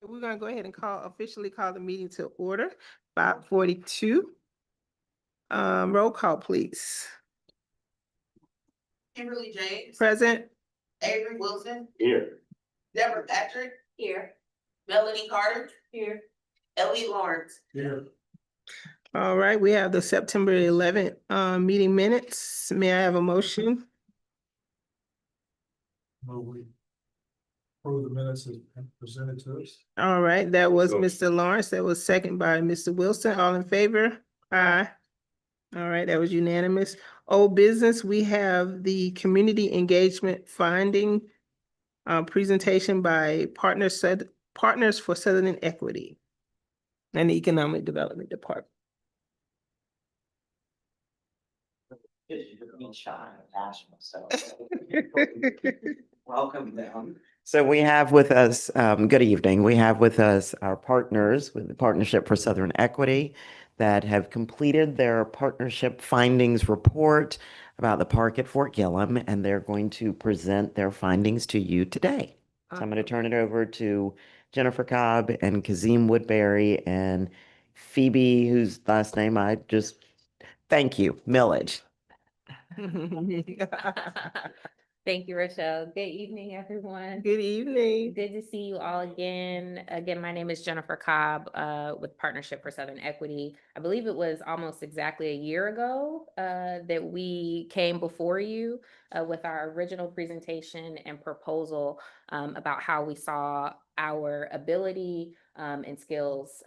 We're gonna go ahead and officially call the meeting to order, 5:42. Roll call, please. Kimberly James. Present. Avery Wilson. Here. Deborah Patrick. Here. Melanie Carter. Here. Ellie Lawrence. Here. All right, we have the September 11th meeting minutes. May I have a motion? We approve the minutes as presented to us. All right, that was Go. Mr. Lawrence. That was second by Mr. Wilson. All in favor? Aye. All right, that was unanimous. Old business, we have the community engagement finding presentation by Partners for Southern Equity and the Economic Development Department. Welcome them. So we have with us, good evening. We have with us our partners with the Partnership for Southern Equity that have completed their partnership findings report about the park at Fort Gillem, and they're going to present their findings to you today. So I'm going to turn it over to Jennifer Cobb and Kazim Woodbury and Phoebe, whose last name I just, thank you, Millage. Thank you, Rochelle. Good evening, everyone. Good evening. Good to see you all again. Again, my name is Jennifer Cobb with Partnership for Southern Equity. I believe it was almost exactly a year ago that we came before you with our original presentation and proposal about how we saw our ability and skills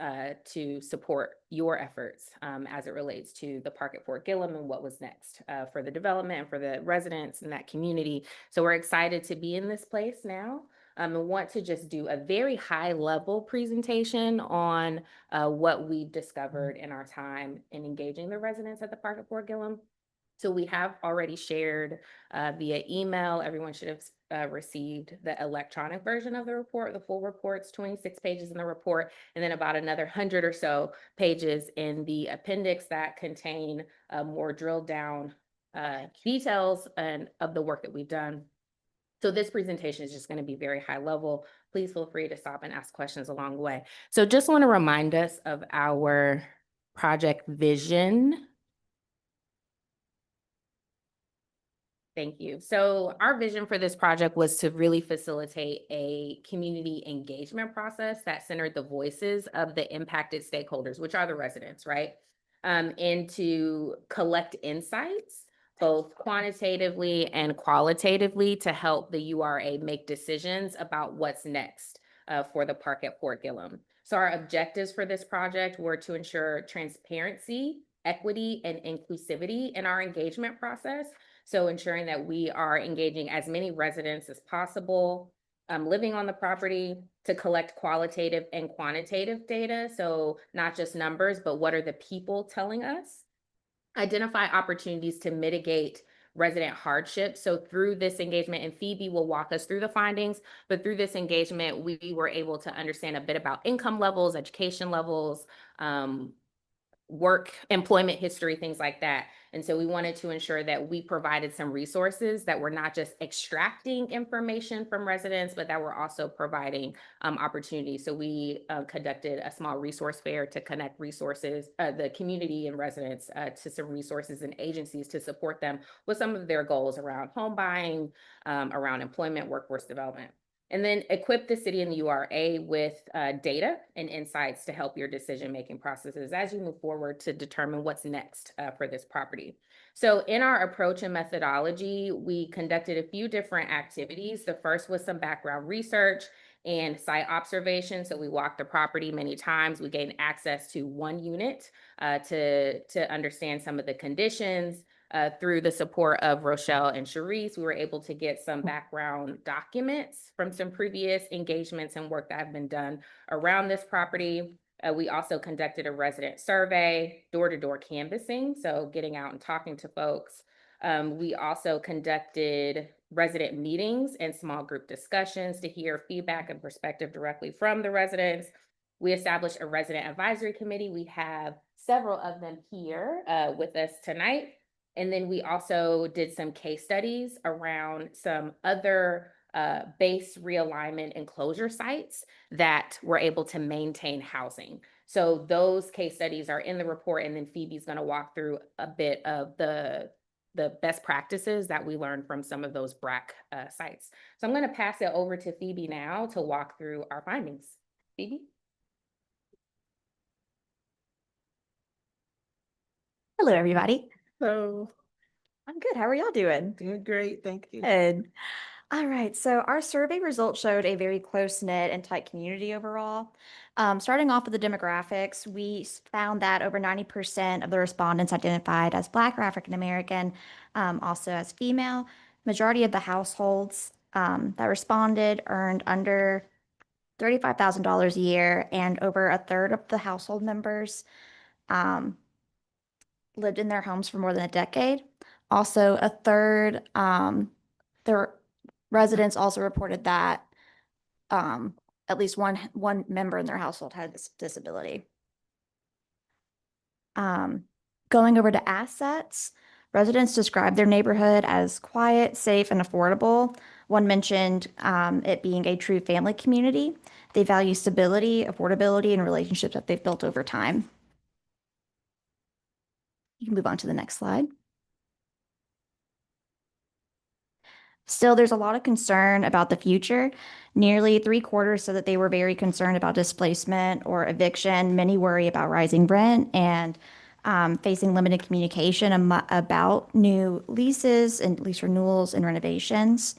to support your efforts as it relates to the park at Fort Gillem and what was next for the development and for the residents in that community. So we're excited to be in this place now and want to just do a very high level presentation on what we've discovered in our time in engaging the residents at the park at Fort Gillem. So we have already shared via email. Everyone should have received the electronic version of the report. The full report's 26 pages in the report, and then about another 100 or so pages in the appendix that contain more drilled down details of the work that we've done. So this presentation is just going to be very high level. Please feel free to stop and ask questions along the way. So just want to remind us of our project vision. Thank you. So our vision for this project was to really facilitate a community engagement process that centered the voices of the impacted stakeholders, which are the residents, right? And to collect insights, both quantitatively and qualitatively, to help the URA make decisions about what's next for the park at Fort Gillem. So our objectives for this project were to ensure transparency, equity, and inclusivity in our engagement process. So ensuring that we are engaging as many residents as possible, living on the property, to collect qualitative and quantitative data. So not just numbers, but what are the people telling us? Identify opportunities to mitigate resident hardship. So through this engagement, and Phoebe will walk us through the findings, but through this engagement, we were able to understand a bit about income levels, education levels, work, employment history, things like that. And so we wanted to ensure that we provided some resources that were not just extracting information from residents, but that were also providing opportunities. So we conducted a small resource fair to connect resources, the community and residents to some resources and agencies to support them with some of their goals around home buying, around employment, workforce development. And then equip the city and the URA with data and insights to help your decision-making processes as you move forward to determine what's next for this property. So in our approach and methodology, we conducted a few different activities. The first was some background research and site observation. So we walked the property many times. We gained access to one unit to understand some of the conditions. Through the support of Rochelle and Sharice, we were able to get some background documents from some previous engagements and work that have been done around this property. We also conducted a resident survey, door-to-door canvassing, so getting out and talking to folks. We also conducted resident meetings and small group discussions to hear feedback and perspective directly from the residents. We established a resident advisory committee. We have several of them here with us tonight. And then we also did some case studies around some other base realignment and closure sites that were able to maintain housing. So those case studies are in the report, and then Phoebe's going to walk through a bit of the best practices that we learned from some of those BRAC sites. So I'm going to pass it over to Phoebe now to walk through our findings. Phoebe? Hello, everybody. So, I'm good. How are y'all doing? doing great, thank you. Good. All right. So our survey results showed a very close-knit and tight community overall. Starting off with the demographics, we found that over 90% of the respondents identified as Black or African American, also as female. Majority of the households that responded earned under $35,000 a year, and over a third of the household members um, lived in their homes for more than a decade. Also, a third, their residents also reported that at least one member in their household had this disability. Going over to assets, residents described their neighborhood as quiet, safe, and affordable. One mentioned it being a true family community. They value stability, affordability, and relationships that they've built over time. You can move on to the next slide. Still, there's a lot of concern about the future. Nearly 3/4 said that they were very concerned about displacement or eviction. Many worry about rising rent and facing limited communication about new leases and lease renewals and renovations.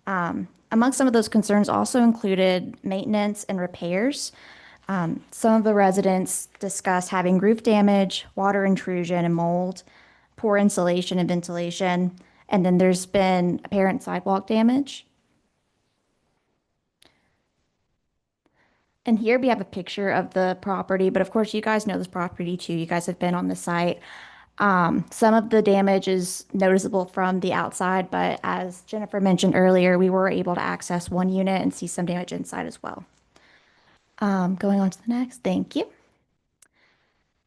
Among some of those concerns also included maintenance and repairs. Some of the residents discussed having roof damage, water intrusion and mold, poor insulation and ventilation, and then there's been apparent sidewalk damage. And here we have a picture of the property, but of course you guys know this property too. You guys have been on the site. Some of the damage is noticeable from the outside, but as Jennifer mentioned earlier, we were able to access one unit and see some damage inside as well. Going on to the next, thank you.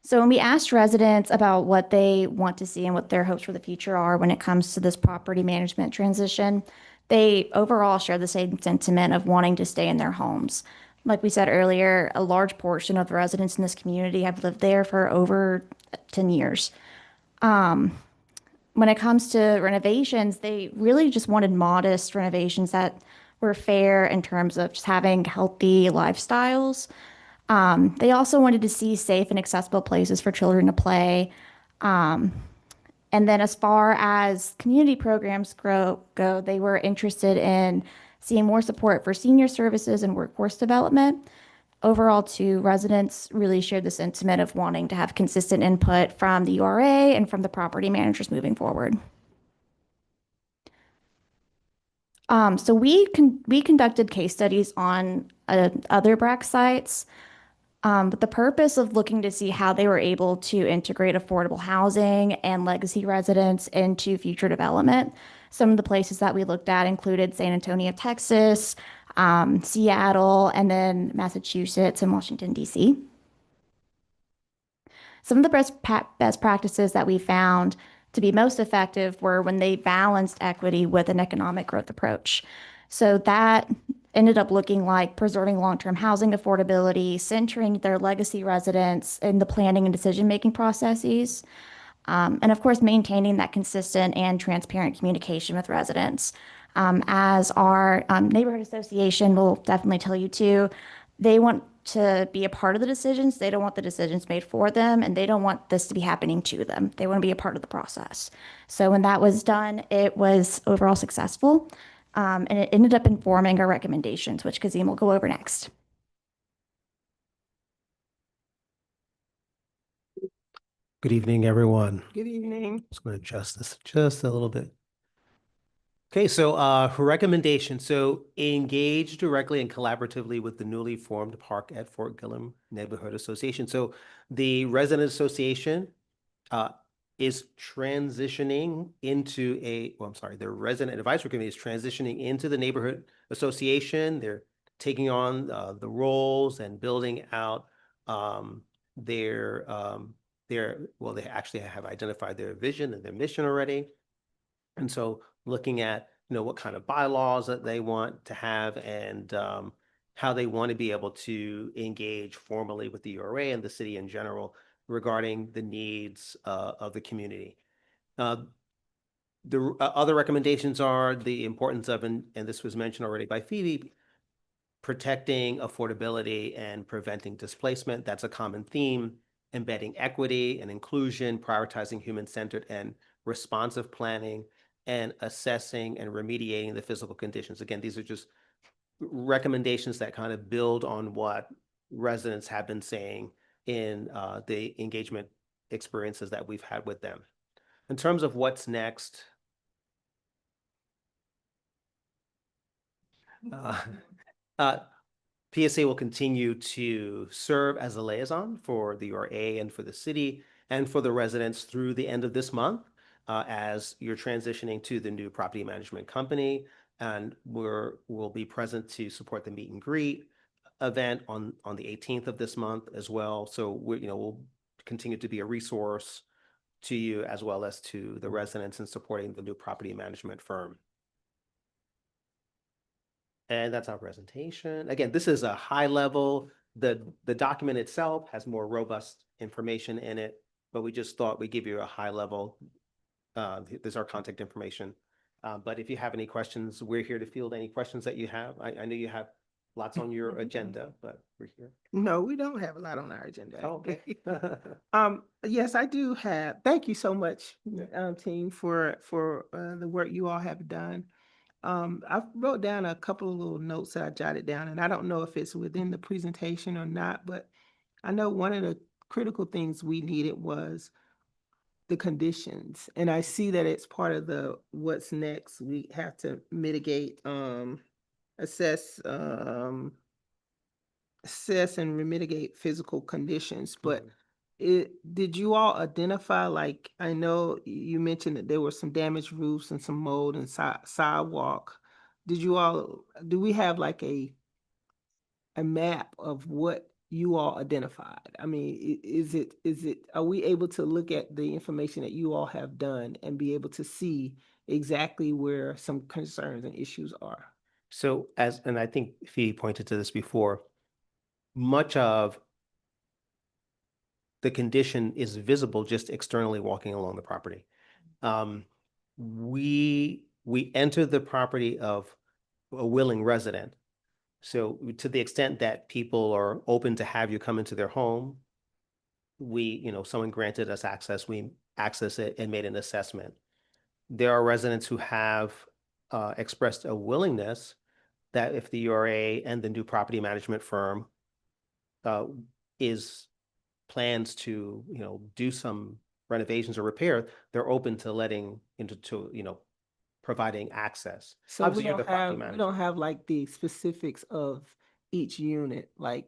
So when we asked residents about what they want to see and what their hopes for the future are when it comes to this property management transition, they overall share the same sentiment of wanting to stay in their homes. Like we said earlier, a large portion of the residents in this community have lived there for over 10 years. When it comes to renovations, they really just wanted modest renovations that were fair in terms of just having healthy lifestyles. They also wanted to see safe and accessible places for children to play. And then as far as community programs go, they were interested in seeing more support for senior services and workforce development. Overall, too, residents really shared the sentiment of wanting to have consistent input from the URA and from the property managers moving forward. So we conducted case studies on other BRAC sites. But the purpose of looking to see how they were able to integrate affordable housing and legacy residents into future development. Some of the places that we looked at included San Antonio, Texas, Seattle, and then Massachusetts and Washington, D.C. Some of the best practices that we found to be most effective were when they balanced equity with an economic growth approach. So that ended up looking like preserving long-term housing affordability, centering their legacy residents in the planning and decision-making processes, and of course, maintaining that consistent and transparent communication with residents. As our neighborhood association will definitely tell you too, they want to be a part of the decisions. They don't want the decisions made for them, and they don't want this to be happening to them. They want to be a part of the process. So when that was done, it was overall successful. And it ended up informing our recommendations, which Kazim will go over next. Good evening, everyone. Good evening. Just going to adjust this just a little bit. Okay, so recommendation. So engage directly and collaboratively with the newly formed Park at Fort Gillem Neighborhood Association. So the resident association is transitioning into the resident advisory committee is transitioning into the neighborhood association. They're taking on the roles and building out they actually have identified their vision and their mission already. And so looking at what kind of bylaws that they want to have and how they want to be able to engage formally with the URA and the city in general regarding the needs of the community. The other recommendations are the importance of, and this was mentioned already by Phoebe, protecting affordability and preventing displacement. That's a common theme. Embedding equity and inclusion, prioritizing human-centered and responsive planning, and assessing and remediating the physical conditions. Again, these are just recommendations that kind of build on what residents have been saying in the engagement experiences that we've had with them. In terms of what's next, PSA will continue to serve as a liaison for the URA and for the city and for the residents through the end of this month as you're transitioning to the new property management company. And we'll be present to support the meet and greet event on the 18th of this month as well. So we'll continue to be a resource to you as well as to the residents in supporting the new property management firm. And that's our presentation. Again, this is a high level. The document itself has more robust information in it, but we just thought we'd give you a high level. There's our contact information. But if you have any questions, we're here to field any questions that you have. I know you have lots on your agenda, but we're here. No, we don't have a lot on our agenda. Oh, okay. Yes, I do have. Thank you so much, team, for the work you all have done. I wrote down a couple of little notes that I jotted down, and I don't know if it's within the presentation or not, but I know one of the critical things we needed was the conditions. And I see that it's part of the what's next. We have to mitigate, assess, assess and mitigate physical conditions, but did you all identify, like, I know you mentioned that there were some damaged roofs and some mold and sidewalk. Do we have like a map of what you all identified? I mean, is it, are we able to look at the information that you all have done and be able to see exactly where some concerns and issues are? So and I think Fee pointed to this before, much of the condition is visible just externally walking along the property. We enter the property of a willing resident. So to the extent that people are open to have you come into their home, someone granted us access, we access it and made an assessment. There are residents who have expressed a willingness that if the URA and the new property management firm plans to, do some renovations or repair, they're open to providing access. So we Obviously, you're the don't property have, manager. we don't have like the specifics of each unit, like,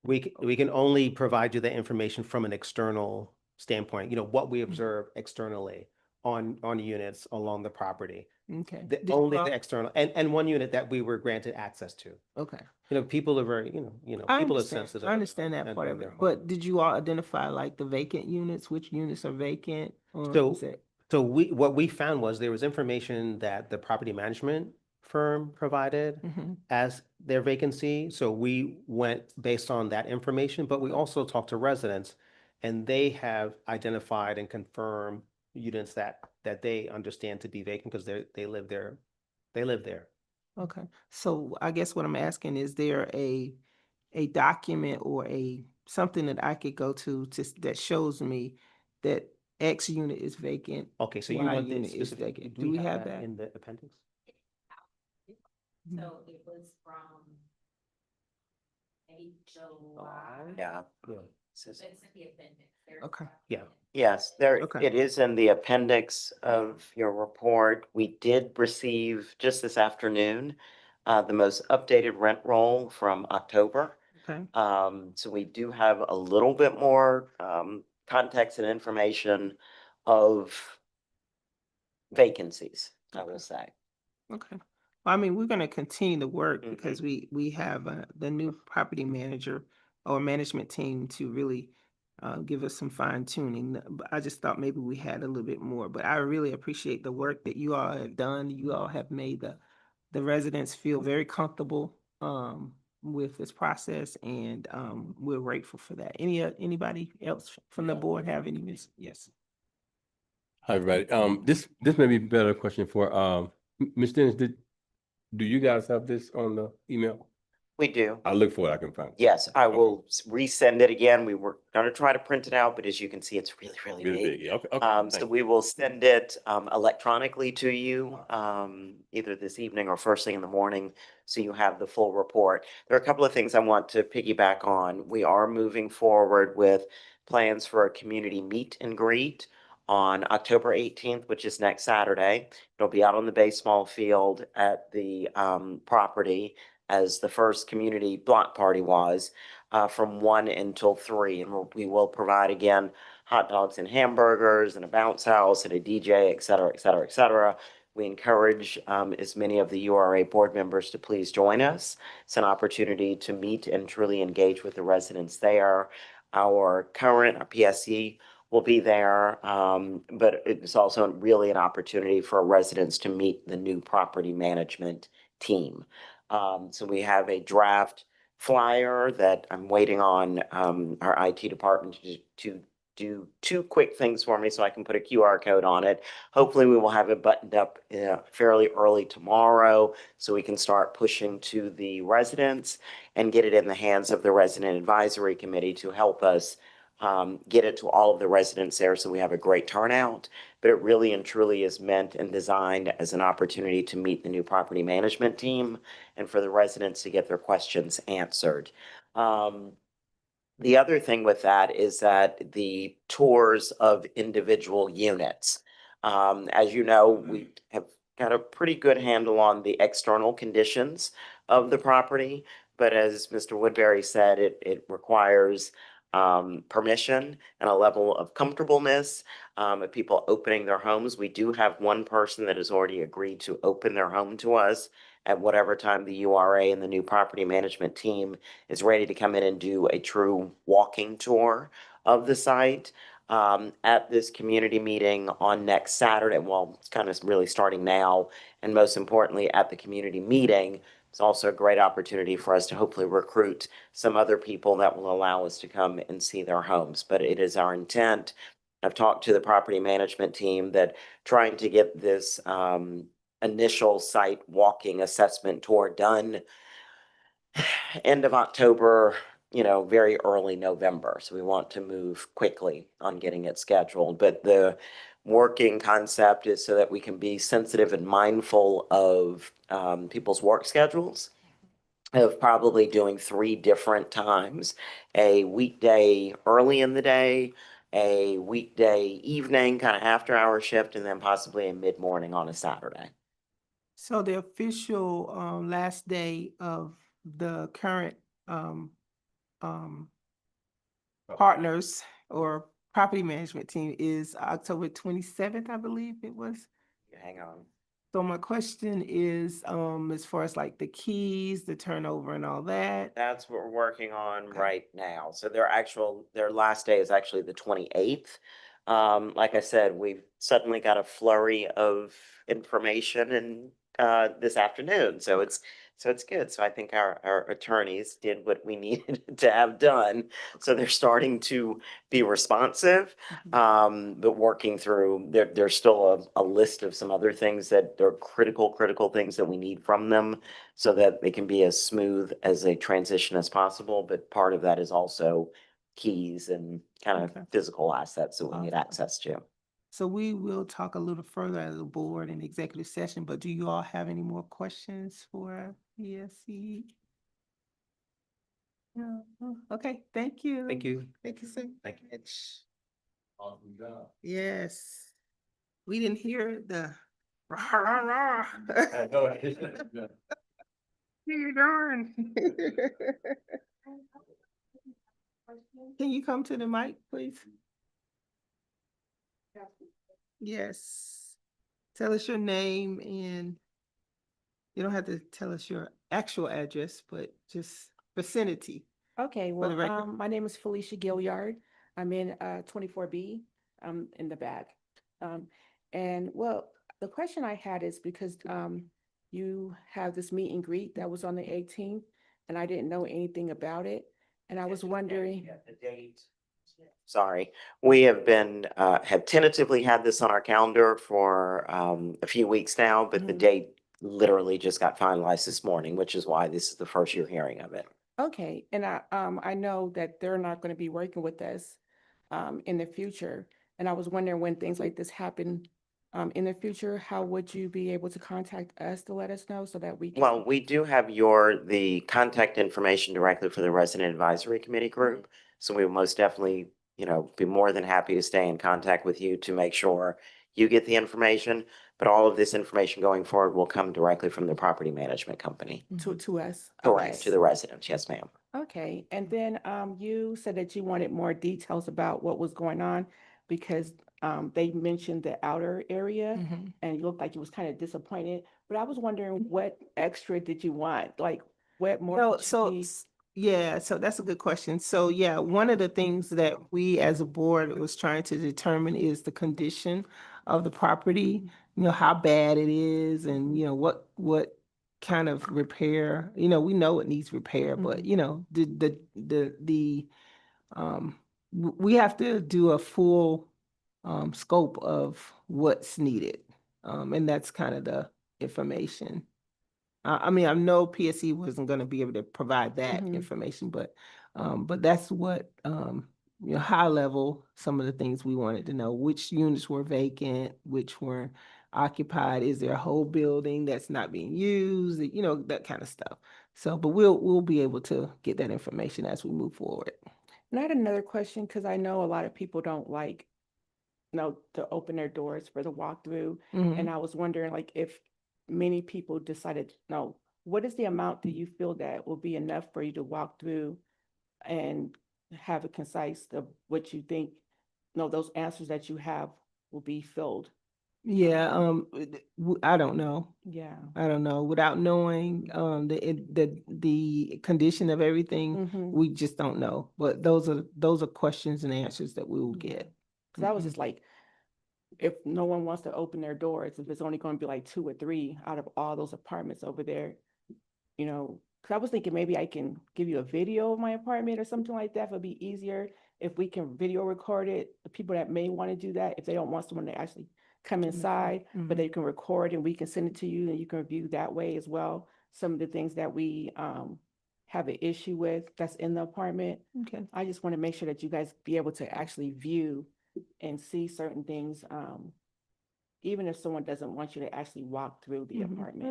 We can only provide you the information from an external standpoint, what we observe externally on units along the property. okay. Only the external, and one unit that we were granted access to. Okay. People are very, I people are understand, sensitive. I understand that and part of their it, home. but did you all identify like the vacant units, which units are vacant? Or So- is it? So what we found was there was information that the property management firm provided Mhm. as their vacancy. So we went based on that information, but we also talked to residents and they have identified and confirmed units that they understand to be vacant because they live there. They live there. Okay, so I guess what I'm asking, is there a document or something that I could go to that shows me that X unit is vacant? Okay, so you Y want the unit is specific, vacant. do we have that in the appendix? Mhm. So it was from July. Yeah. It's in the appendix. Okay. Yeah. Yes, Okay. it is in the appendix of your report. We did receive just this afternoon the most updated rent roll from October. Okay, So we do have a little bit more context and information of vacancies, I will say. okay. Well, I mean, we're gonna continue to work Mhm. because we have the new property manager or management team to really give us some fine tuning. But I just thought maybe we had a little bit more, but I really appreciate the work that you all have done. You all have made the residents feel very comfortable, with this process, and, we're grateful for that. Anybody else from the board have any, yes? Hi, everybody. This may be a better question for, Ms. Dennis, do you guys have this on the email? We do. I'll look for it, I can find it. Yes, I Okay. will resend it again. We were gonna try to print it out, but as you can see, it's really, really Really big. big, yeah, okay, So thank we will send it electronically to you either this evening or first thing in the morning, so you have the full report. There are a couple of things I want to piggyback on. We are moving forward with plans for a community meet and greet on October 18th, which is next Saturday. It'll be out on the baseball field at the property, as the first community block party was, from 1 until 3. And we will provide again hot dogs and hamburgers and a bounce house and a DJ, et cetera, et cetera, et cetera. We encourage as many of the URA board members to please join us. It's an opportunity to meet and truly engage with the residents there. Our PSC will be there, but it's also really an opportunity for residents to meet the new property management team. So we have a draft flyer that I'm waiting on our IT department to do 2 quick things for me so I can put a QR code on it. Hopefully we will have it buttoned up fairly early tomorrow so we can start pushing to the residents and get it in the hands of the resident advisory committee to help us get it to all of the residents there so we have a great turnout. But it really and truly is meant and designed as an opportunity to meet the new property management team and for the residents to get their questions answered. The other thing with that is that the tours of individual units. As you know, we have got a pretty good handle on the external conditions of the property, but as Mr. Woodbury said, it requires permission and a level of comfortableness of people opening their homes. We do have one person that has already agreed to open their home to us at whatever time the URA and the new property management team is ready to come in and do a true walking tour of the site. At this community meeting on next Saturday, well, it's kind of really starting now, and most importantly, at the community meeting, it's also a great opportunity for us to hopefully recruit some other people that will allow us to come and see their homes. But it is our intent. I've talked to the property management team that trying to get this initial site walking assessment tour done end of October, very early November. So we want to move quickly on getting it scheduled. But the working concept is so that we can be sensitive and mindful of people's work schedules, of probably doing 3 different times: a weekday early in the day, a weekday evening, kind of after hour shift, and then possibly a mid-morning on a Saturday. So the official, last day of the current, partners or property management team is October 27th, I believe it was. Hang on. So my question is, as far as like the keys, the turnover and all that. That's what we're working on Okay. right now. So their last day is actually the 28th. Like I said, we've suddenly got a flurry of information and this afternoon. So it's good. So I think our attorneys did what we needed to have done. So they're starting to be responsive, but working through, there's still a list of some other things that they're critical things that we need from them so that they can be as smooth as a transition as possible. But part of that is also keys and kind of Okay. physical assets that we need Awesome. access to. So we will talk a little further as a board in executive session, but do you all have any more questions for PSC? No. Oh, okay, thank you. Thank you. Thank you so Thank you. much. Awesome job. Yes. We didn't hear the rah, rah, rah. I know it. You darn. Can you come to the mic, please? Yes. Tell us your name, and you don't have to tell us your actual address, but just vicinity. Okay, the well, record. my name is Felicia Gilliard. I'm in 24B, in the back. And well, the question I had is because you have this meet and greet that was on the 18th, and I didn't know anything about it. And I was wondering, The date. Sorry, we have been, have tentatively had this on our calendar for a few weeks now, but the Mhm. date literally just got finalized this morning, which is why this is the first you're hearing of it. okay, and I know that they're not going to be working with us in the future. And I was wondering when things like this happen in the future, how would you be able to contact us to let us know so that we can? Well, we do have the contact information directly for the Resident Advisory Committee group. So we will most definitely, be more than happy to stay in contact with you to make sure you get the information. But all of this information going forward will come directly from the property management company. To us. Correct, Okay. to the residents. Yes, ma'am. Okay, and then you said that you wanted more details about what was going on because they mentioned the outer area Mhm. and you looked like you was kind of disappointed. But I was wondering what extra did you want? Like what more? No, did you so, need? yeah, so that's a good question. So, yeah, one of the things that we as a board was trying to determine is the condition of the property, how bad it is and, what kind of repair, we know it needs repair, but, we have to do a full scope of what's needed. And that's kind of the information. I mean, I know PSE wasn't gonna be able to provide that Mhm. information, but that's what, high level, some of the things we wanted to know, which units were vacant, which were occupied, is there a whole building that's not being used, that kind of stuff. So, but we'll be able to get that information as we move forward. And I had another question because I know a lot of people don't like, to open their doors for the walkthrough. Mhm. And I was wondering, like, if many people decided, no, what is the amount that you feel that will be enough for you to walk through and have a concise of what you think, those answers that you have will be filled? Yeah, I don't know. Yeah. I don't know. Without knowing the condition of everything, Mhm. we just don't know. But those are questions and answers that we will get. Because I was Mhm. just like, if no one wants to open their doors, if it's only going to be like 2 or 3 out of all those apartments over there, because I was thinking maybe I can give you a video of my apartment or something like that. It'd be easier if we can video record it. The people that may want to do that, if they don't want someone to actually come inside, but they can record and we can send it to you and you can review that way as well. Some of the things that we have an issue with that's in the apartment. Okay. I just want to make sure that you guys be able to actually view and see certain things, even if someone doesn't want you to actually walk through the Mhm. apartment.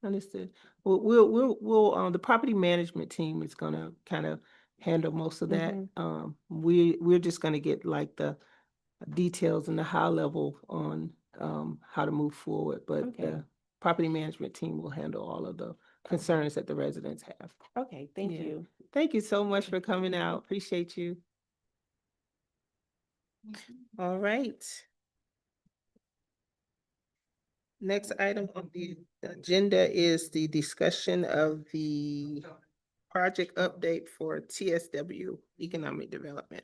Understood. Well, the property management team is gonna kind of handle most of that. Mhm. We're just gonna get like the details and the high level on, how to move forward, but Okay. the property management team will handle all of the concerns that the residents have. Okay, thank Yeah. you. Thank you so much for coming out. Appreciate you. All right. Next item on the agenda is the discussion of the project update for TSW Economic Development.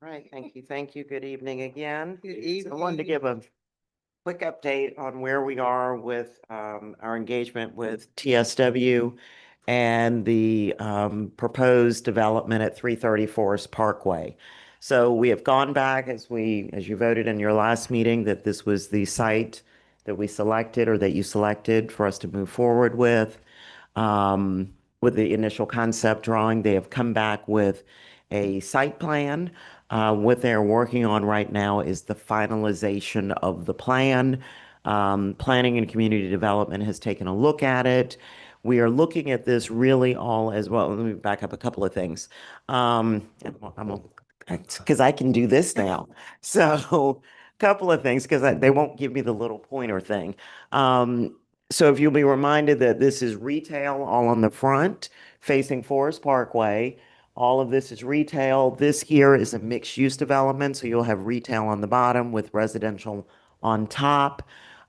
Right, thank you. Thank you. Good evening again. Good So I wanted to evening. give a quick update on where we are with our engagement with TSW and the proposed development at 330 Forest Parkway. So we have gone back as you voted in your last meeting that this was the site that we selected or that you selected for us to move forward with the initial concept drawing. They have come back with a site plan. What they're working on right now is the finalization of the plan. Planning and Community Development has taken a look at it. We are looking at this really all as well. Let me back up a couple of things. Because I can do this now. So, couple of things, because they won't give me the little pointer thing. So if you'll be reminded that this is retail all on the front facing Forest Parkway. All of this is retail. This here is a mixed-use development, so you'll have retail on the bottom with residential on top.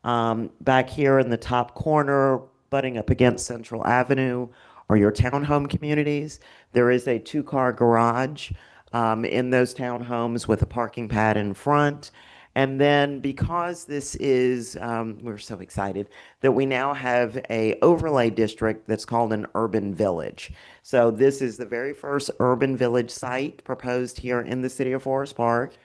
Back here in the top corner, butting up against Central Avenue, are your townhome communities. There is a two-car garage in those townhomes with a parking pad in front. And then because this is, we're so excited that we now have a overlay district that's called an urban village. So this is the very first urban village site proposed here in the city of Forest Park.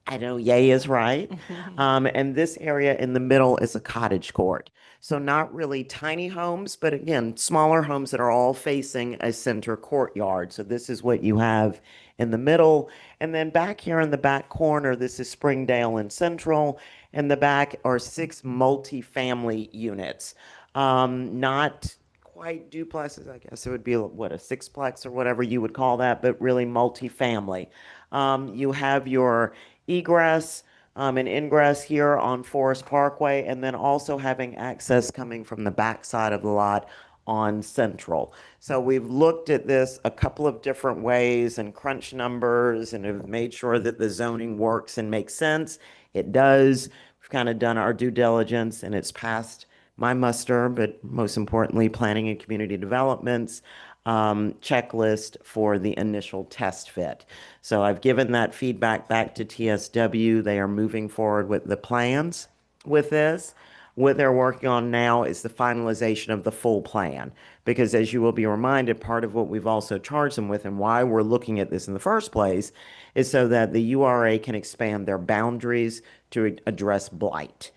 I know yay is right. And this area in the middle is a cottage court. So not really tiny homes, but again, smaller homes that are all facing a center courtyard. So this is what you have in the middle. And then back here in the back corner, this is Springdale and Central. And the back are 6 multi-family units. Not quite duplexes, I guess it would be what, a sixplex or whatever you would call that, but really multi-family. You have your egress and ingress here on Forest Parkway, and then also having access coming from the backside of the lot on Central. So we've looked at this a couple of different ways and crunched numbers and have made sure that the zoning works and makes sense. It does. We've kind of done our due diligence and it's passed my muster, but most importantly, planning and community developments checklist for the initial test fit. So I've given that feedback back to TSW. They are moving forward with the plans with this. What they're working on now is the finalization of the full plan. Because as you will be reminded, part of what we've also charged them with and why we're looking at this in the first place is so that the URA can expand their boundaries to address blight.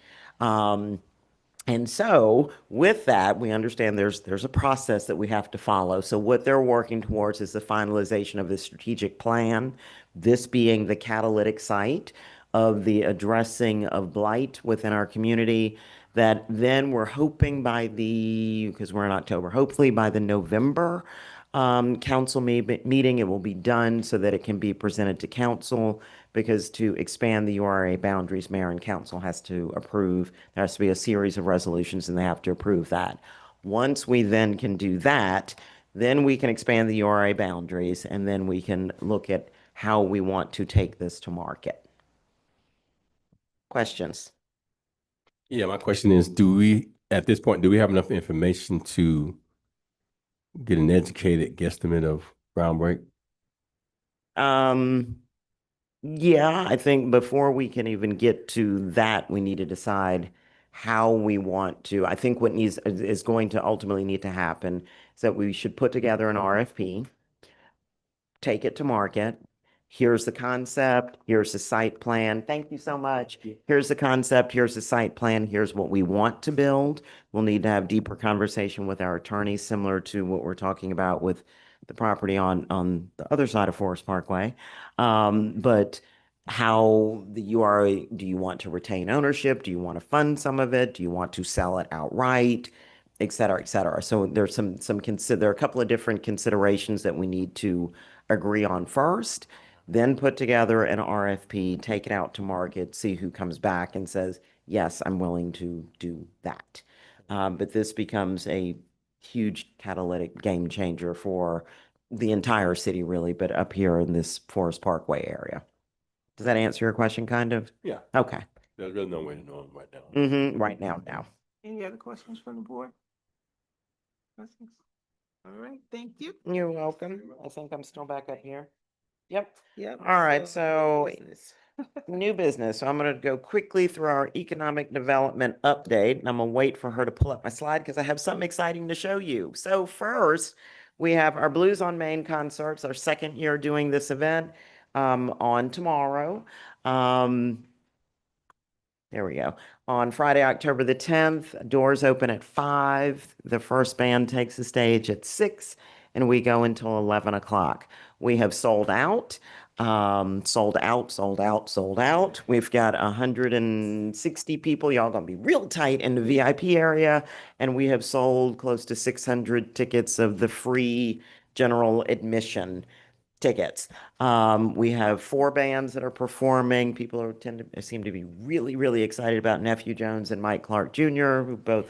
And so with that, we understand there's a process that we have to follow. So what they're working towards is the finalization of the strategic plan, this being the catalytic site of the addressing of blight within our community, that then we're hoping by because we're in October, hopefully by the November council meeting, it will be done so that it can be presented to council, because to expand the URA boundaries, mayor and council has to approve. There has to be a series of resolutions and they have to approve that. Once we then can do that, then we can expand the URA boundaries and then we can look at how we want to take this to market. Questions? Yeah, my question is, at this point, do we have enough information to get an educated guesstimate of ground break? Yeah, I think before we can even get to that, we need to decide how we want to. I think what is going to ultimately need to happen is that we should put together an RFP, take it to market. Here's the concept, here's the site plan. Thank you so much. Here's the concept, here's the site plan, here's what we want to build. We'll need to have deeper conversation with our attorneys, similar to what we're talking about with the property on the other side of Forest Parkway. But how the URA, do you want to retain ownership? Do you want to fund some of it? Do you want to sell it outright? Et cetera, et cetera. So there's there are a couple of different considerations that we need to agree on first, then put together an RFP, take it out to market, see who comes back and says, yes, I'm willing to do that. But this becomes a huge catalytic game changer for the entire city, really, but up here in this Forest Parkway area. Does that answer your question, kind of? Yeah, Okay. there's really no way to know right now. Right now. Any other questions from the board? Questions? All right, thank you. You're welcome. I think I'm still back up here. Yep. Yep. All right, so business. new business. So I'm going to go quickly through our economic development update, and I'm going to wait for her to pull up my slide because I have something exciting to show you. So first, we have our Blues on Main concerts, our second year doing this event on tomorrow. There we go. On Friday, October the 10th, doors open at 5. The first band takes the stage at 6, and we go until 11 o'clock. We have sold out, sold out. We've got 160 people. Y'all gonna be real tight in the VIP area, and we have sold close to 600 tickets of the free general admission tickets. We have 4 bands that are performing. People seem to be really, really excited about Nephew Jones and Mike Clark Jr.,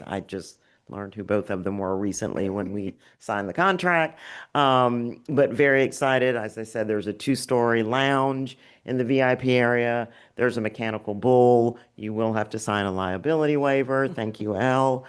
I just learned who both of them were recently when we signed the contract. But very excited. As I said, there's a 2-story lounge in the VIP area. There's a mechanical bull. You will have to sign a liability waiver. Thank you, Elle.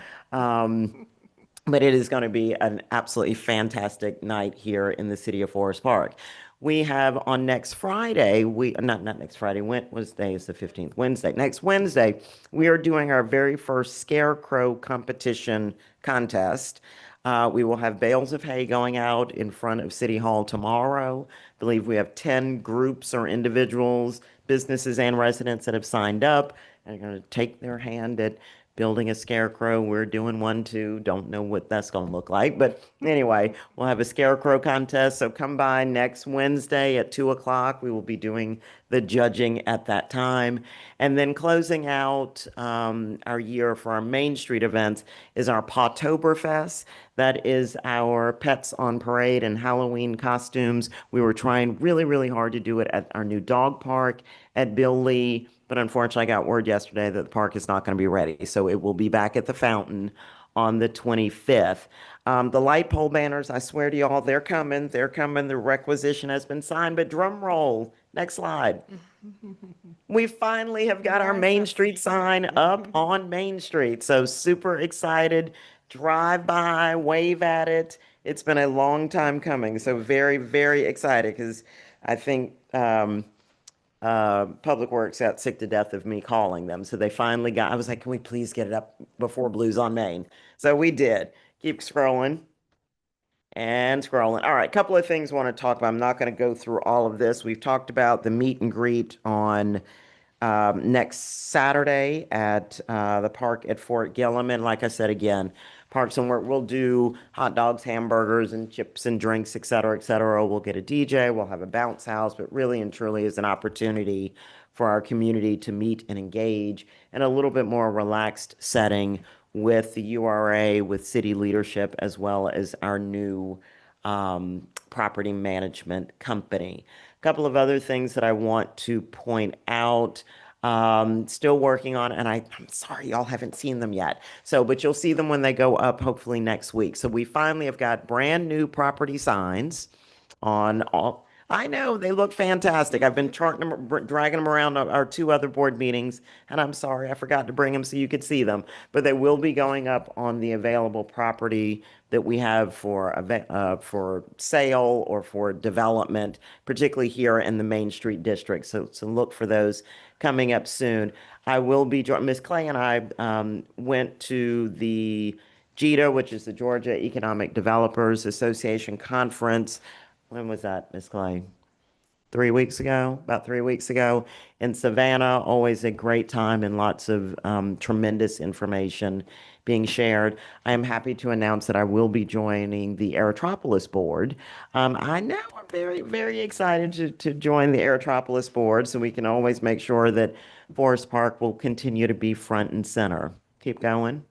But it is going to be an absolutely fantastic night here in the city of Forest Park. We have on next Friday, not next Friday, Wednesday is the 15th, Wednesday. Next Wednesday, we are doing our very first scarecrow competition contest. We will have bales of hay going out in front of City Hall tomorrow. I believe we have 10 groups or individuals, businesses and residents that have signed up and are going to take their hand at building a scarecrow. We're doing one too. Don't know what that's going to look like. But anyway, we'll have a scarecrow contest. So come by next Wednesday at 2 o'clock. We will be doing the judging at that time. And then closing out our year for our Main Street events is our Pawtoberfest. That is our Pets on Parade and Halloween costumes. We were trying really, really hard to do it at our new dog park at Bill Lee. But unfortunately, I got word yesterday that the park is not going to be ready. So it will be back at the fountain on the 25th. The light pole banners, I swear to y'all, they're coming. They're coming. The requisition has been signed, but drum roll. Next slide. We finally have got our Main Street sign up on Main Street. So super excited. Drive by, wave at it. It's been a long time coming. So very, very excited because I think Public Works got sick to death of me calling them. So they finally got, I was like, can we please get it up before Blues on Main? So we did. Keep scrolling and scrolling. All right, a couple of things I want to talk about. I'm not going to go through all of this. We've talked about the meet and greet on next Saturday at the park at Fort Gillem. And like I said, again, Parks and Work, we'll do hot dogs, hamburgers, and chips and drinks, et cetera, et cetera. We'll get a DJ, we'll have a bounce house, but really and truly is an opportunity for our community to meet and engage in a little bit more relaxed setting with the URA, with city leadership, as well as our new property management company. A couple of other things that I want to point out. Still working on, and I'm sorry y'all haven't seen them yet. So, but you'll see them when they go up, hopefully next week. So we finally have got brand new property signs on all. I know they look fantastic. I've been charting them, dragging them around our two other board meetings, and I'm sorry I forgot to bring them so you could see them. But they will be going up on the available property that we have for sale or for development, particularly here in the Main Street district. So look for those coming up soon. I will be joining Miss Clay and I went to the GETA, which is the Georgia Economic Developers Association conference. When was that, Miss Clay? 3 weeks ago, about 3 weeks ago in Savannah. Always a great time and lots of tremendous information being shared. I am happy to announce that I will be joining the Aerotropolis board. I know I'm very, very excited to join the Aerotropolis board so we can always make sure that Forest Park will continue to be front and center. Keep going.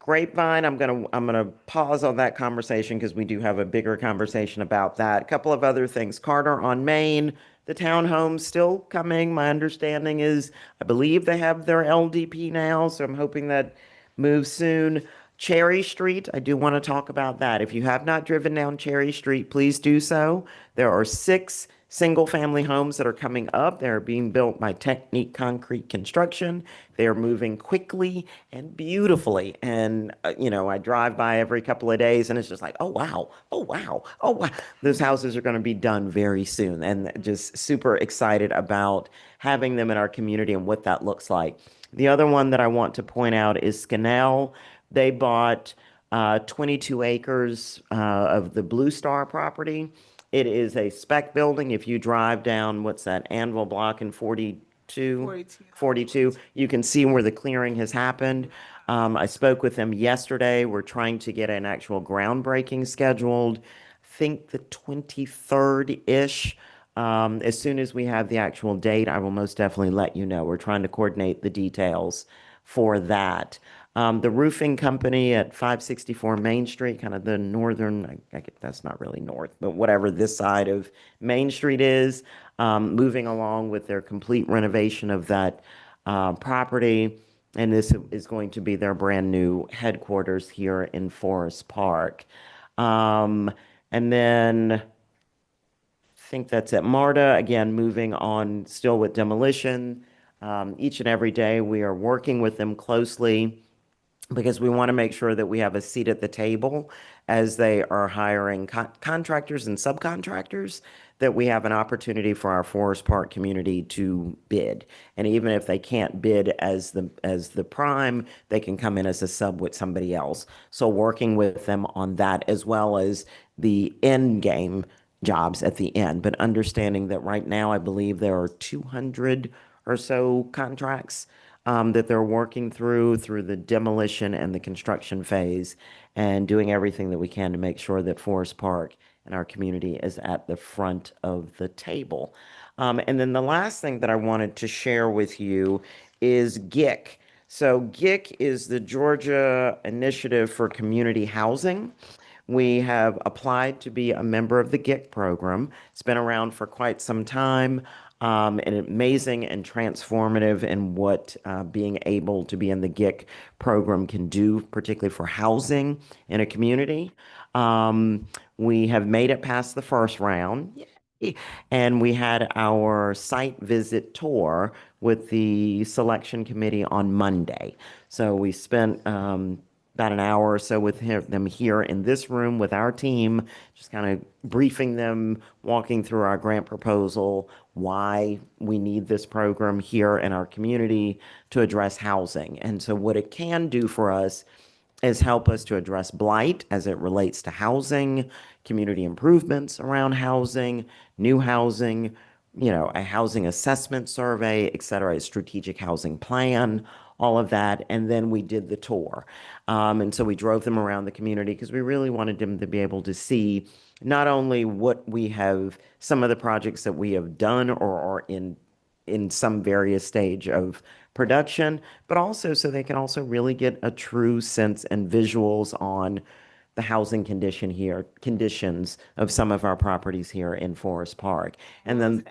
Grapevine, I'm gonna pause on that conversation because we do have a bigger conversation about that. A couple of other things. Carter on Main, the townhomes still coming. My understanding is I believe they have their LDP now, so I'm hoping that moves soon. Cherry Street, I do want to talk about that. If you have not driven down Cherry Street, please do so. There are 6 single-family homes that are coming up. They're being built by Technique Concrete Construction. They are moving quickly and beautifully. And, I drive by every couple of days and it's just like, oh, wow, oh, wow, oh, wow. Those houses are going to be done very soon. And just super excited about having them in our community and what that looks like. The other one that I want to point out is Scannell. They bought 22 acres of the Blue Star property. It is a spec building. If you drive down, what's that, Anvil Block in 42? 42, you can see where the clearing has happened. I spoke with them yesterday. We're trying to get an actual groundbreaking scheduled, I think the 23rd-ish. As soon as we have the actual date, I will most definitely let you know. We're trying to coordinate the details for that. The roofing company at 564 Main Street, kind of the northern, that's not really north, but whatever this side of Main Street is, moving along with their complete renovation of that property. And this is going to be their brand new headquarters here in Forest Park. And then I think that's at MARTA, again, moving on still with demolition. Each and every day we are working with them closely because we want to make sure that we have a seat at the table as they are hiring contractors and subcontractors, that we have an opportunity for our Forest Park community to bid. And even if they can't bid as the prime, they can come in as a sub with somebody else. So working with them on that as well as the end game jobs at the end, but understanding that right now I believe there are 200 or so contracts that they're working through the demolition and the construction phase, and doing everything that we can to make sure that Forest Park and our community is at the front of the table. And then the last thing that I wanted to share with you is GIC. So GIC is the Georgia Initiative for Community Housing. We have applied to be a member of the GIC program. It's been around for quite some time, and amazing and transformative in what being able to be in the GIC program can do, particularly for housing in a community. We have made it past the first round. Yay. And we had our site visit tour with the selection committee on Monday. So we spent about an hour or so with them here in this room with our team, just kind of briefing them, walking through our grant proposal, why we need this program here in our community to address housing. And so what it can do for us is help us to address blight as it relates to housing, community improvements around housing, new housing, a housing assessment survey, et cetera, a strategic housing plan, all of that. And then we did the tour. And so we drove them around the community because we really wanted them to be able to see not only what we have, some of the projects that we have done or are in some various stage of production, but also so they can also really get a true sense and visuals on the housing conditions of some of our properties here in Forest Park. And then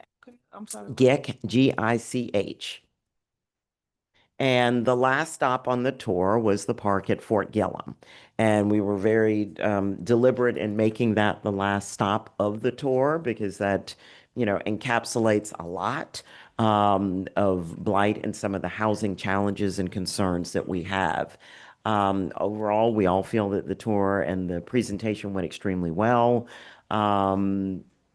I'm sorry. GIC, GICH. And the last stop on the tour was the park at Fort Gillem. And we were very deliberate in making that the last stop of the tour because that, encapsulates a lot of blight and some of the housing challenges and concerns that we have. Overall, we all feel that the tour and the presentation went extremely well.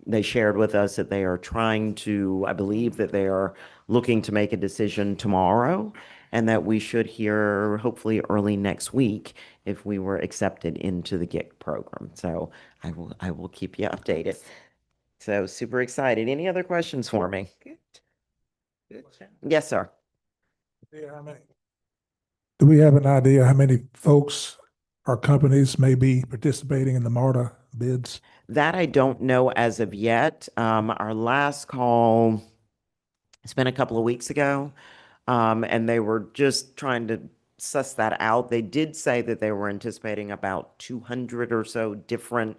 They shared with us that they are trying to, I believe that they are looking to make a decision tomorrow, and that we should hear hopefully early next week if we were accepted into the GIC program. So I will keep you updated. So super excited. Any other questions for me? Good. Good job. Yes, sir. Yeah, how many? Do we have an idea how many folks or companies may be participating in the MARTA bids? That I don't know as of yet. Our last call, it's been a couple of weeks ago, and they were just trying to suss that out. They did say that they were anticipating about 200 or so different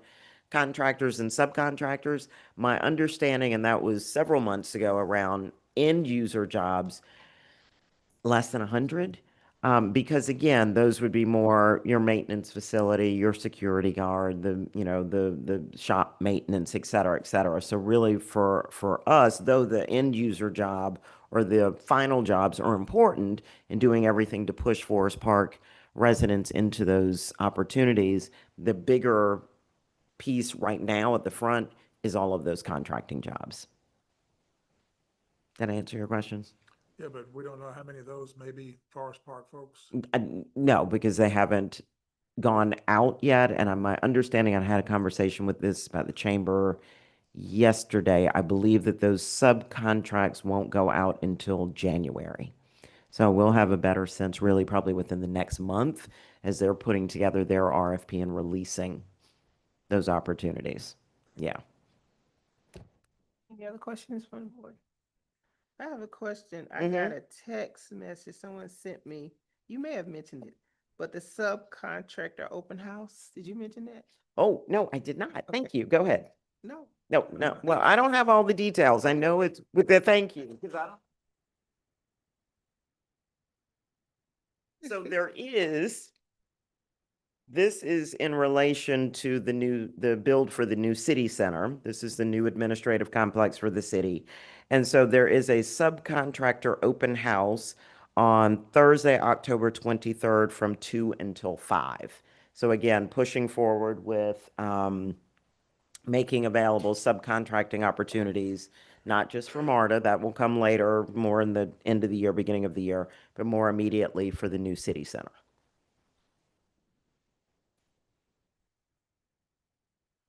contractors and subcontractors. My understanding, and that was several months ago, around end user jobs, less than 100. Because again, those would be more your maintenance facility, your security guard, the shop maintenance, et cetera, et cetera. So really for us, though the end user job or the final jobs are important in doing everything to push Forest Park residents into those opportunities, the bigger piece right now at the front is all of those contracting jobs. Did I answer your questions? Yeah, but we don't know how many of those may be Forest Park folks. No, because they haven't gone out yet. And my understanding, I had a conversation with this about the chamber yesterday. I believe that those subcontracts won't go out until January. So we'll have a better sense really probably within the next month as they're putting together their RFP and releasing those opportunities. Yeah. Any other questions from the board? I have a question. I got a text message someone sent me. You may have mentioned it, but the subcontractor open house, did you mention that? Oh, no, I did not. Thank you. Go ahead. No. No, no. Well, I don't have all the details. I know it's with the thank you. Because I don't. So this is in relation to the build for the new city center. This is the new administrative complex for the city. And so there is a subcontractor open house on Thursday, October 23rd from 2 until 5. So again, pushing forward with making available subcontracting opportunities, not just for MARTA, that will come later, more in the end of the year, beginning of the year, but more immediately for the new city center.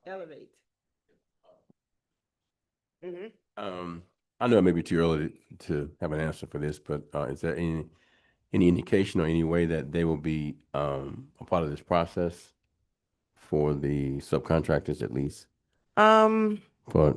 Elevate. I know it may be too early to have an answer for this, but is there any indication or any way that they will be a part of this process for the subcontractors at least? Um, But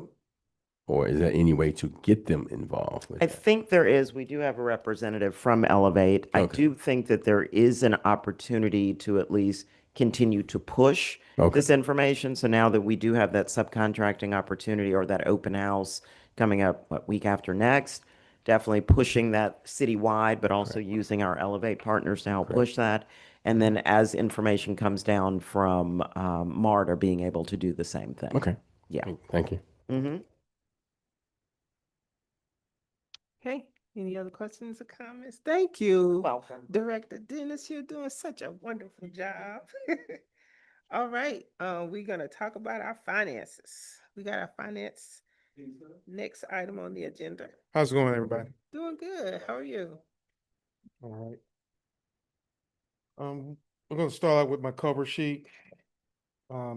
or is there any way to get them involved with I that? think there is. We do have a representative from Elevate. I Okay. do think that there is an opportunity to at least continue to push Okay. this information. So now that we do have that subcontracting opportunity or that open house coming up, what, week after next, definitely pushing that citywide, but also using our Elevate partners to help push that. And then as information comes down from MARTA, being able to do the same thing. Okay. Yeah. Thank you. Mm-hmm. Okay, any other questions or comments? Thank you. Welcome. Director Dennis, you're doing such a wonderful job. All right, we're gonna talk about our finances. We got our finance next item on the agenda. How's it going, everybody? Doing good. How are you? All right. We're gonna start out with my cover sheet.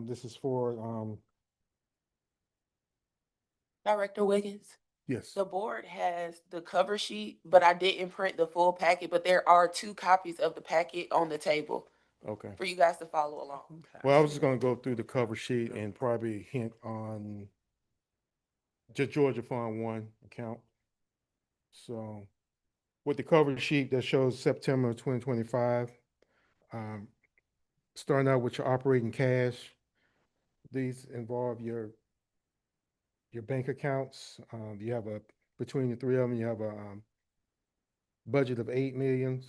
This is for, Director Wiggins, yes, the board has the cover sheet, but I didn't print the full packet, but there are 2 copies of the packet on the table okay. for you guys to follow along. Well, I was just gonna go through the cover sheet and probably hint on just Georgia Fund 1 account. So with the cover sheet that shows September 2025, starting out with your operating cash, these involve your bank accounts. You have between the three of them, you have a budget of 8 million,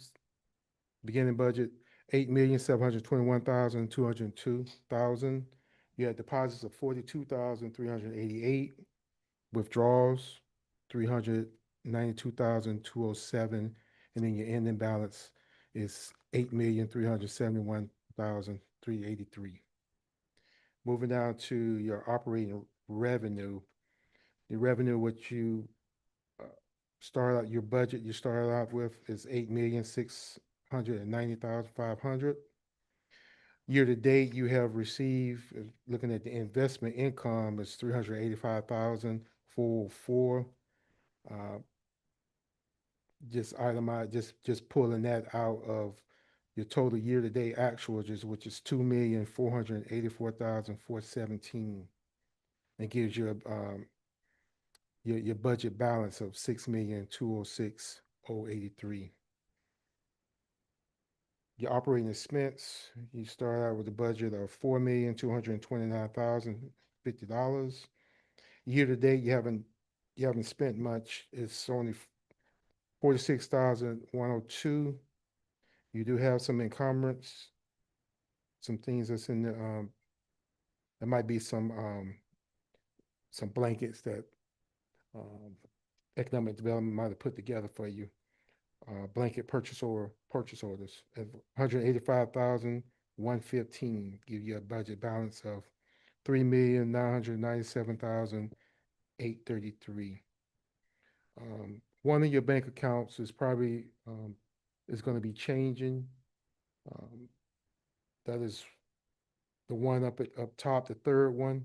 beginning budget, 8,721,202. You had deposits of 42,388, withdrawals, 392,207, and then your ending balance is 8,371,383. Moving down to your operating revenue, the revenue what you start out your budget you started out with is 8,690,500. Year to date, you have received, looking at the investment income, is 385,404. Just itemized, just pulling that out of your total year to date actuals, which is 2,484,417. It gives you your budget balance of 6,206,083. Your operating expense, you start out with a budget of $4,229,050. Year to date, you haven't spent much. It's only 46,102. You do have some encumbrance, some things that's in the there might be some blankets that economic development might have put together for you. Blanket purchase orders at 185,115 give you a budget balance of 3,997,833. One of your bank accounts is probably is going to be changing. That is the one up top, the third one,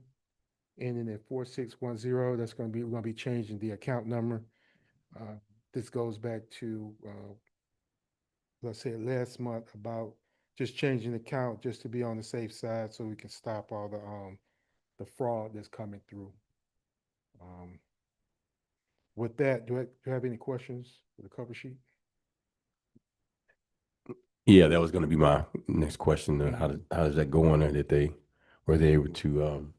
ending in 4610. That's going to be we're going to be changing the account number. This goes back to let's say last month about just changing the account just to be on the safe side so we can stop all the fraud that's coming through. With that, do you have any questions for the cover sheet? Yeah, that was going to be my next question. How does that go on there? Were they able to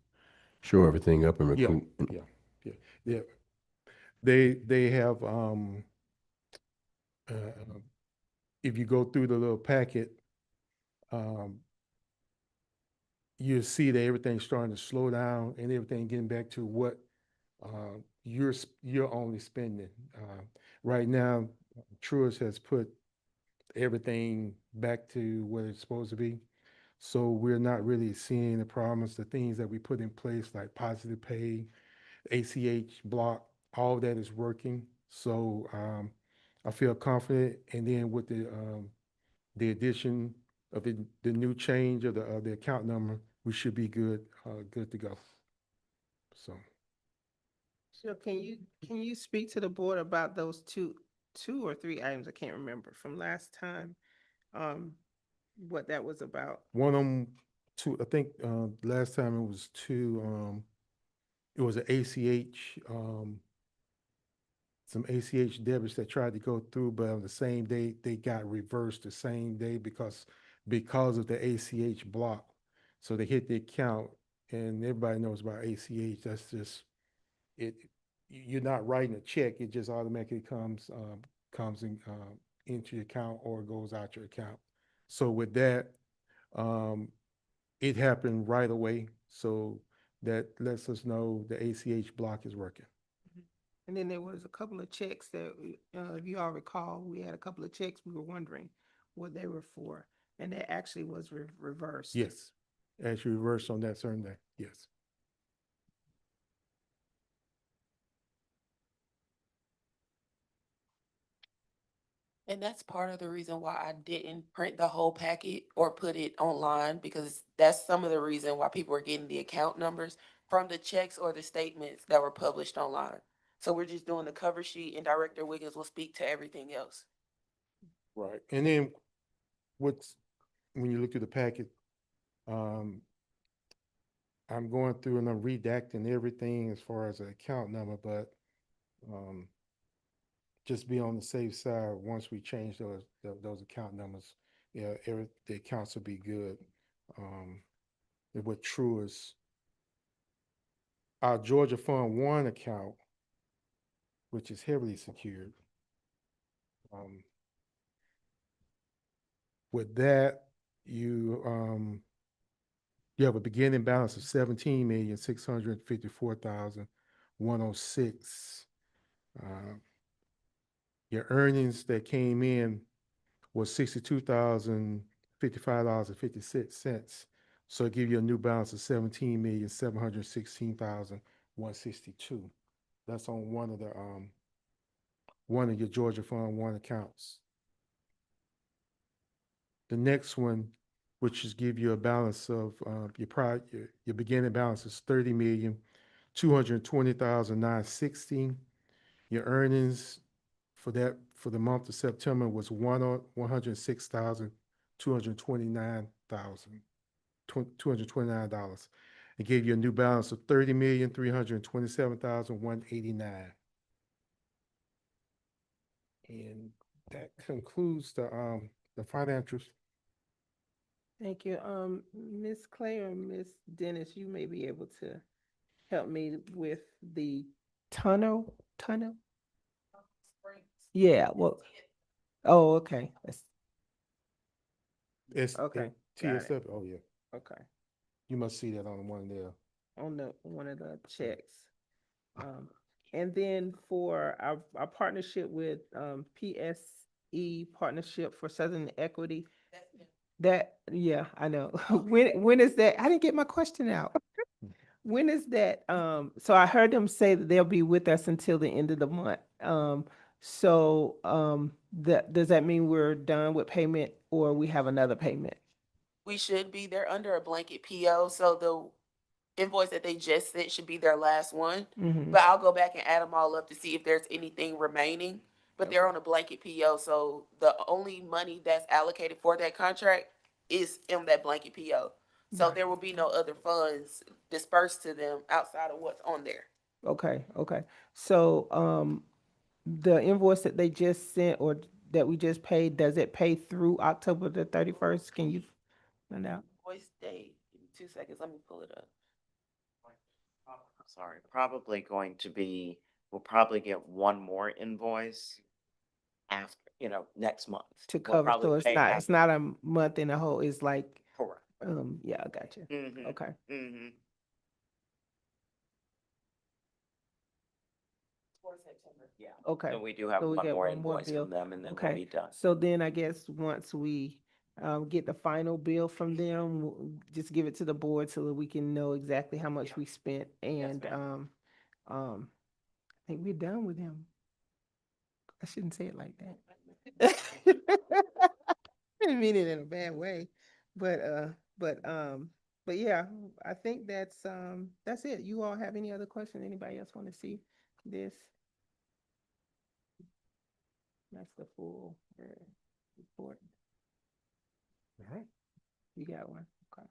shore everything up and Yeah, recruit? yeah. They have if you go through the little packet, you see that everything's starting to slow down and everything getting back to what you're only spending. Right now, Truist has put everything back to what it's supposed to be. So we're not really seeing the problems, the things that we put in place, like positive pay, ACH block, all that is working. So I feel confident. And then with the addition of the new change of the account number, we should be good to go. So So can you speak to the board about those two or three items? I can't remember from last time. What that was about. one of them, two, I think last time it was two, it was an ACH, some ACH debits that tried to go through, but on the same day, they got reversed the same day because of the ACH block. So they hit the account, and everybody knows about ACH. That's just it. You're not writing a check; it just automatically comes into your account or goes out your account. So with that, um, it happened right away. So that lets us know the ACH block is working. And then there was a couple of checks that, if you all recall, we had a couple of checks, we were wondering what they were for, and that actually was reversed. Yes, actually reversed on that certain day. Yes. And that's part of the reason why I didn't print the whole packet or put it online, because that's some of the reason why people are getting the account numbers from the checks or the statements that were published online. So we're just doing the cover sheet, and Director Wiggins will speak to everything else. Right. And then when you look through the packet, um, I'm going through and I'm redacting everything as far as the account number, but um, just be on the safe side. Once we change those account numbers, yeah, the accounts will be good. And with Truist, our Georgia Fund One account, which is heavily secured, with that, you have a beginning balance of 17,654,106. Your earnings that came in was $62,055.56. So it give you a new balance of 17,716,162. That's on one of your Georgia Fund One accounts. The next one, which is give you a balance of your beginning balance is 30,220,916. Your earnings for the month of September was 106,229,229. It gave you a new balance of 30,327,189. And that concludes the financials. Thank you. Ms. Clay or Ms. Dennis, you may be able to help me with the tunnel? Yeah, well, oh, okay. Okay, got it. TSF, oh yeah, Okay, you must see that on one there. on one of the checks. And then for our partnership with, PSE Partnership for Southern Equity, yeah, I know. When is that? I didn't get my question out. When is that? So I heard them say that they'll be with us until the end of the month. Does that mean we're done with payment or we have another payment? We should be, they're under a blanket PO, so the invoice that they just sent should be their last one. Mhm. But I'll go back and add them all up to see if there's anything remaining. But they're on a blanket PO, so the only money that's allocated for that contract is in that blanket PO. So Right. there will be no other funds dispersed to them outside of what's on there. Okay. So, the invoice that they just sent or that we just paid, does it pay through October the 31st? Can you find out? Invoice date, give me 2 seconds, let me pull it up. Sorry, probably going to be, we'll probably get one more invoice after, next month. To We'll cover, probably so it's pay not, half- it's not a month in a whole, it's like, Correct. yeah, I got you. Mhm, Okay. mhm. Yeah. Okay. So we do have So we one get more one more invoice bill. from them and then we'll Okay. be done. So then I guess once we get the final bill from them, we'll just give it to the board so that we can know exactly how much we spent and I think we're done with them. I shouldn't say it like that. I didn't mean it in a bad way, but yeah, I think that's it. You all have any other questions? Anybody else want to see this? That's the full report. All right. You got one? Okay.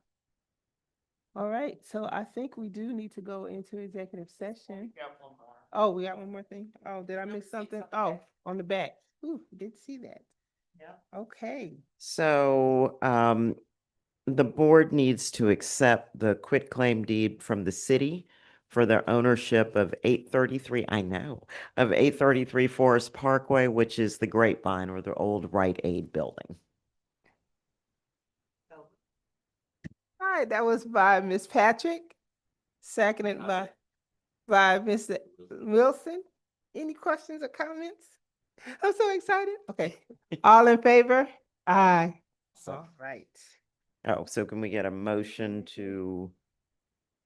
All right, so I think we do need to go into executive session. Oh, we got one more thing? Oh, did I miss something? Oh, on the back. Ooh, did see that. Yeah. Okay. So, the board needs to accept the quitclaim deed from the city for their ownership of 833, I know, of 833 Forest Parkway, which is the Grapevine or the old Rite Aid building. All right, that was by Ms. Patrick, seconded by Mr. Wilson. Any questions or comments? I'm so excited. Okay, all in favor? Aye. All right. Oh, so can we get a motion to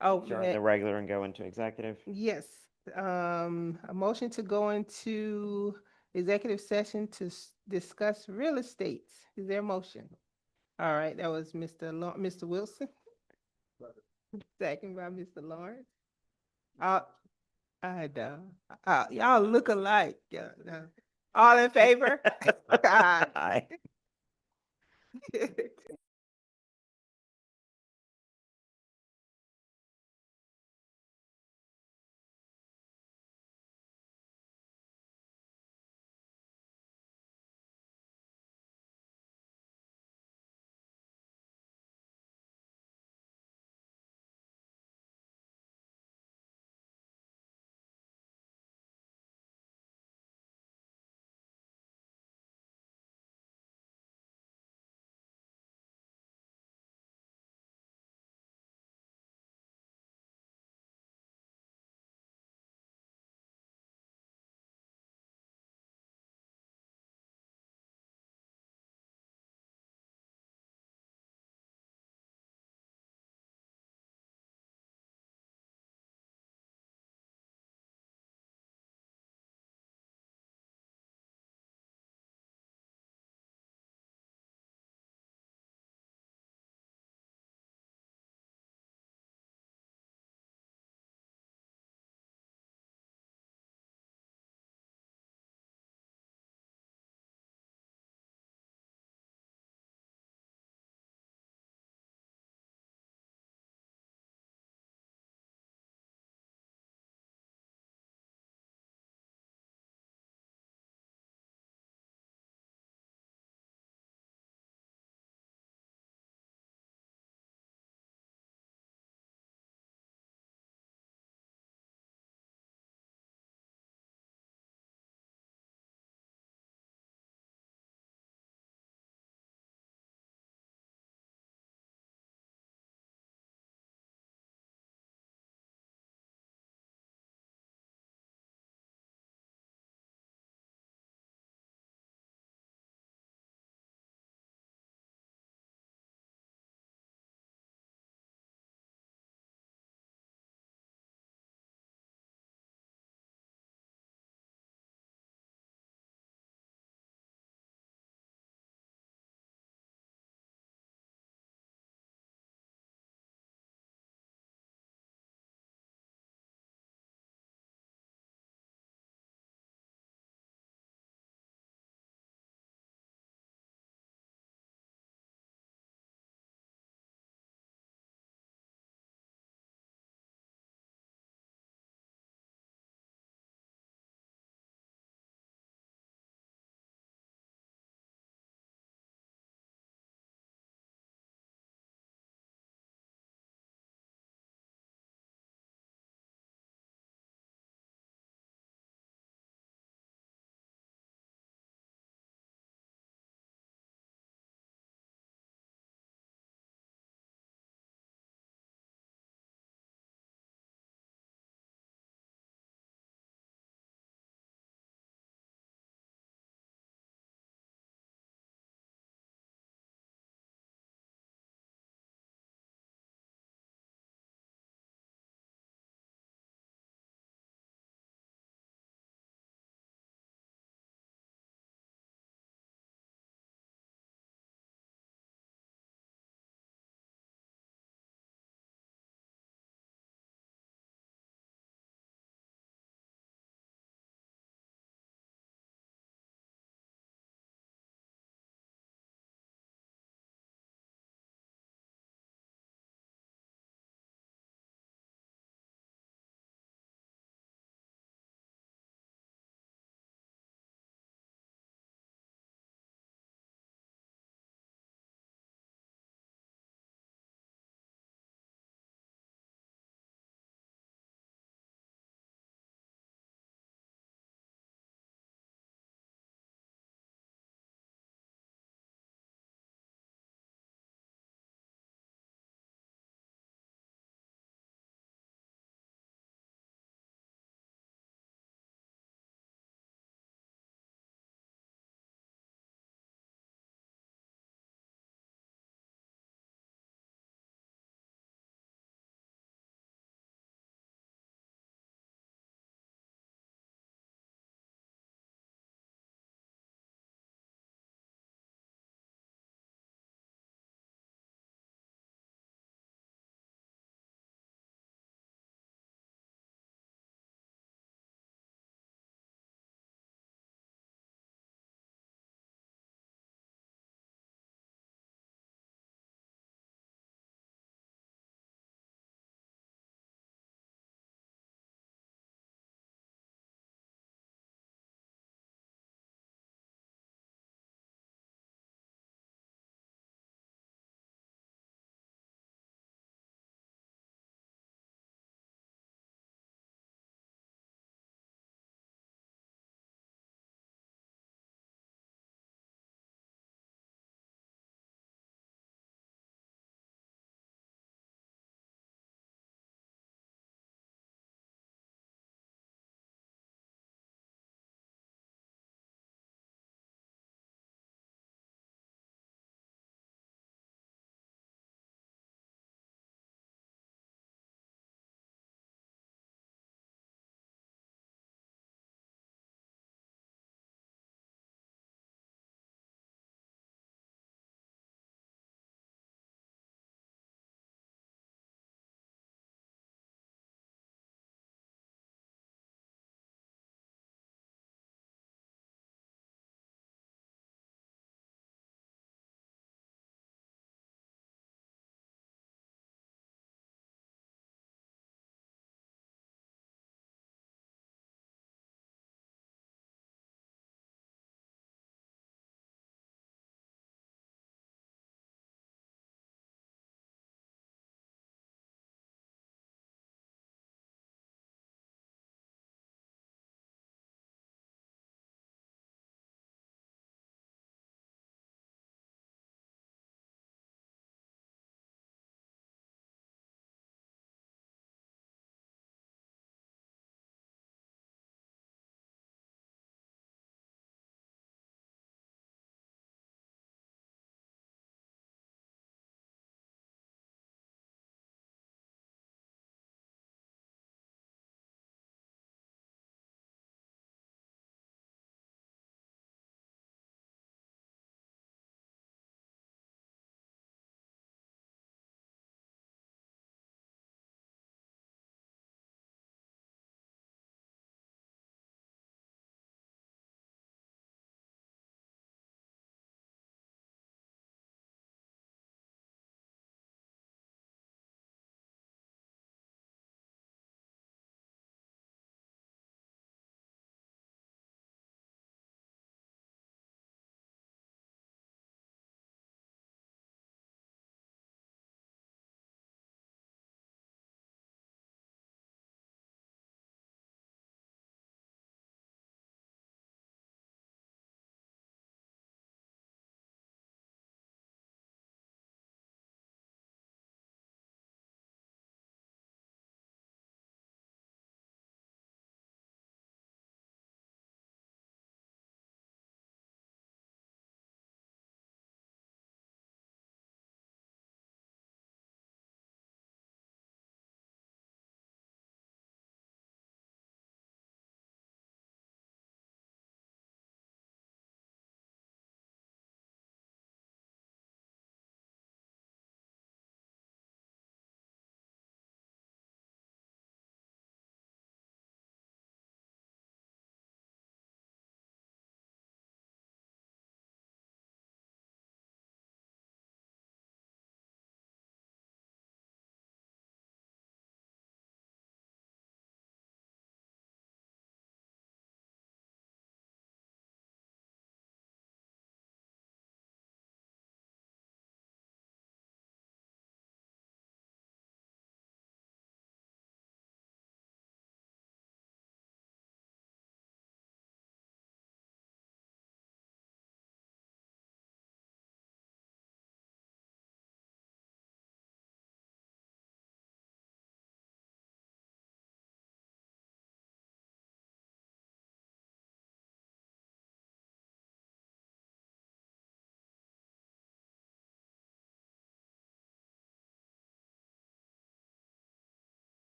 Oh, adjourn the regular and go into executive? yes, a motion to go into executive session to discuss real estate. Is there a motion? All right, that was Mr. Wilson. Second by Mr. Lawrence. I know. Y'all look alike. Yeah, no. All in favor? Aye. Aye.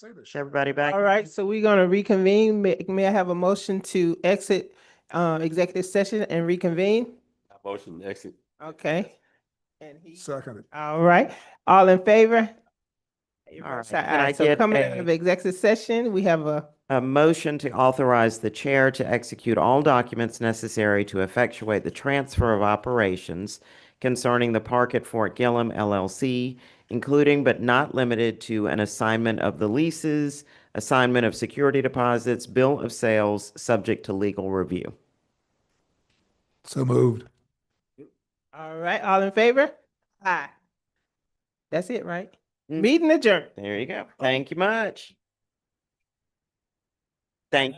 Is everybody back? All right, so we're gonna reconvene. May I have a motion to exit executive session and reconvene? Motion to exit. Okay. And he, Seconded. all right, all in favor? All right, Say can aye. I So get coming out of executive session, we have a motion to authorize the chair to execute all documents necessary to effectuate the transfer of operations concerning the Park at Fort Gillem LLC, including but not limited to an assignment of the leases, assignment of security deposits, bill of sales, subject to legal review. So moved. all right, all in favor? Aye. That's it, right? Mm. Meeting adjourned. There you go. Thank you much. Thank